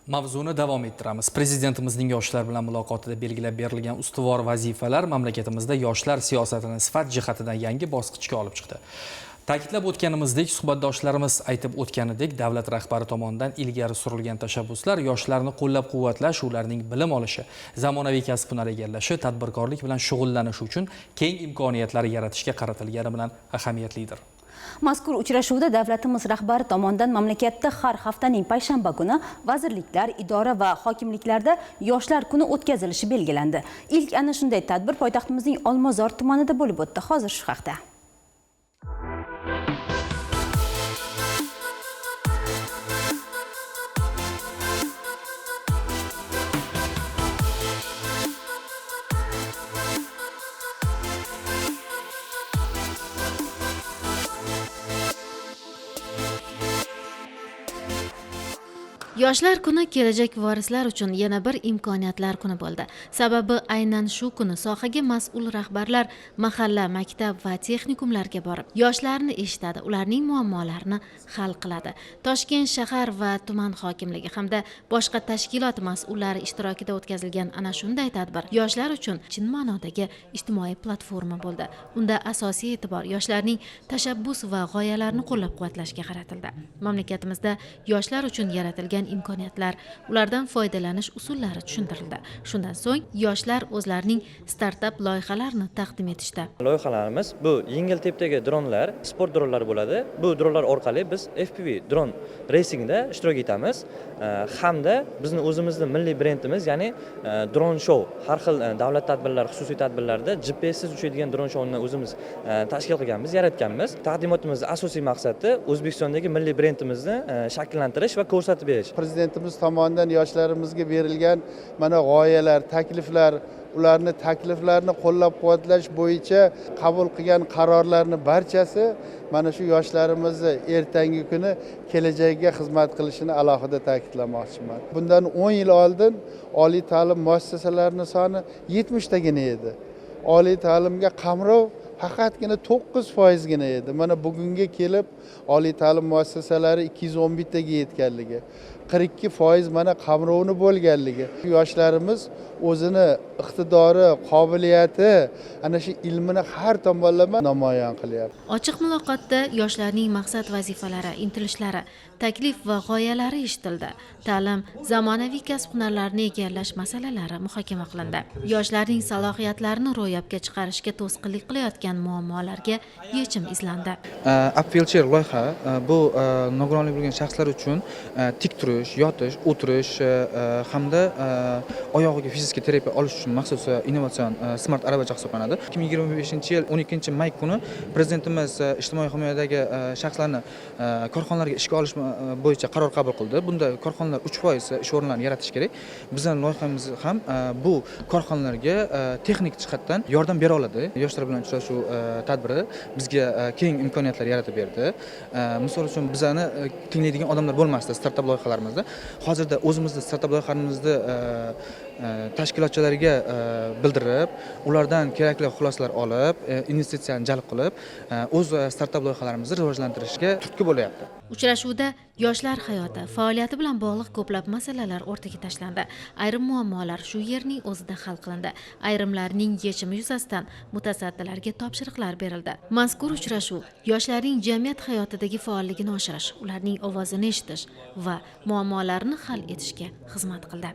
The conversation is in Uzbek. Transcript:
Mavzuni davom ettiramiz. Prezidentimizning yoshlar bilan muloqotida belgilab berilgan ustuvor vazifalar mamlakatimizda yoshlar siyosatini sifat jihatidan yangi bosqichga olib chiqdi. Ta'kidlab o'tganimizdek, suhbatdoshlarimiz aytib o'tganidek, davlat rahbari tomonidan ilgari surilgan tashabbuslar yoshlarni qo'llab-quvvatlash, ularning bilim olishi, zamonaviy kasb-hunar egallashi, tadbirkorlik bilan shug'ullanish uchun keng imkoniyatlar yaratishga qaratilgani bilan ahamiyatlidir. Mazkur uchrashuvda davlatimiz rahbari tomonidan mamlakatda har haftaning payshanba kuni vazirliklar, idora va hokimliklarda yoshlar kuni o'tkazilishi belgilandi. Ilk ana shunday tadbir poytaxtimizning Olmazor tumanida bo'lib o'tdi. Hozir shu haqda. Yoshlar kuni kelajak vorislar uchun yana bir imkoniyatlar kuni bo'ldi. Sababi aynan shu kuni sohaga mas'ul rahbarlar mahalla, maktab va texnikumlarga borib, yoshlarni eshitadi, ularning muammolarini hal qiladi. Toshkent shahar va tuman hokimligi hamda boshqa tashkilot mas'ullari ishtirokida o'tkazilgan ana shunday tadbir yoshlar uchun chin ma'nodagi ijtimoiy platforma bo'ldi. Unda asosiy e'tibor yoshlarning tashabbus va g'oyalarini qo'llab-quvvatlashga qaratildi. Mamlakatimizda yoshlar uchun yaratilgan imkoniyatlar, ulardan foydalanish usullari tushuntirildi. Shundan so'ng yoshlar o'zlarining startap loyihalarini taqdim etishdi. Loyihalarimiz bu yengil tipdagi dronlar, sport dronlari bo'ladi. Bu dronlar orqali biz FPV dron racingda ishtirok etamiz. Hamda bizning o'zimizning milliy brendimiz, ya'ni dron show, har xil davlat tadbirlari, xususiy tadbirlarda GPS siz uchadigan dron showni o'zimiz tashkil qilganmiz, yaratganmiz. Taqdimotimizning asosiy maqsadi O'zbekistondagi milliy brendimizni shakllantirish va ko'rsatib berish. Prezidentimiz tomonidan yoshlarimizga berilgan mana g'oyalar, takliflar, ularni takliflarini qo'llab-quvvatlash bo'yicha qabul qilgan qarorlarning barchasi mana shu yoshlarimizni ertangi kuni kelajagiga xizmat qilishini alohida ta'kidlamoqchiman. Bundan 10 yil oldin oliy ta'lim muassasalarining soni 70 tagina edi. Oliy ta'limga qamrov faqatgina 9% gina edi. Mana bugunga kelib oliy ta'lim muassasalari 211 taga yetganligi, 42% mana qamrovni bo'lganligi. Yoshlarimiz o'zini iqtidori, qobiliyati, ana shu ilmini har tomonlama namoyon qilyapti. Ochiq muloqotda yoshlarning maqsad vazifalari, intilishlari, taklif va g'oyalari eshitildi. Ta'lim, zamonaviy kasb-hunarlarni egallash masalalari muhokama qilindi. Yoshlarning salohiyatlarini ro'yobga chiqarishga to'sqinlik qilayotgan muammolarga yechim izlandi. Upwheelchair loyiha bu nogironligi bo'lgan shaxslar uchun tik turish, yotish, o'tirish hamda oyog'iga fizik terapiya olish uchun maxsus innovatsion smart aravacha hisoblanadi. 2025-yil 12-may kuni Prezidentimiz ijtimoiy himoyadagi shaxslarni korxonalarga ishga olish bo'yicha qaror qabul qildi. Bunda korxonalar 3% ish o'rinlarini yaratish kerak. Bizning loyihamiz ham bu korxonalarga texnik jihatdan yordam bera oladi. Yoshlar bilan uchrashuv tadbiri bizga keng imkoniyatlar yaratib berdi. Misol uchun bizani tinglaydigan odamlar bo'lmasdi startap loyihalarimizda. Hozirda o'zimizning startap loyihalarimizni tashkilotchilarga bildirib, ulardan kerakli xulosalar olib, investitsiyani jalb qilib, o'z startap loyihalarimizni rivojlantirishga turtki bo'lyapti. Uchrashuvda yoshlar hayoti, faoliyati bilan bog'liq ko'plab masalalar o'rtaga tashlandi. Ayrim muammolar shu yerning o'zida hal qilindi. Ayrimlarning yechimi yuzasidan mutasaddilarga topshiriqlar berildi. Mazkur uchrashuv yoshlarning jamiyat hayotidagi faolligini oshirish, ularning ovozini eshitish va muammolarini hal etishga xizmat qildi.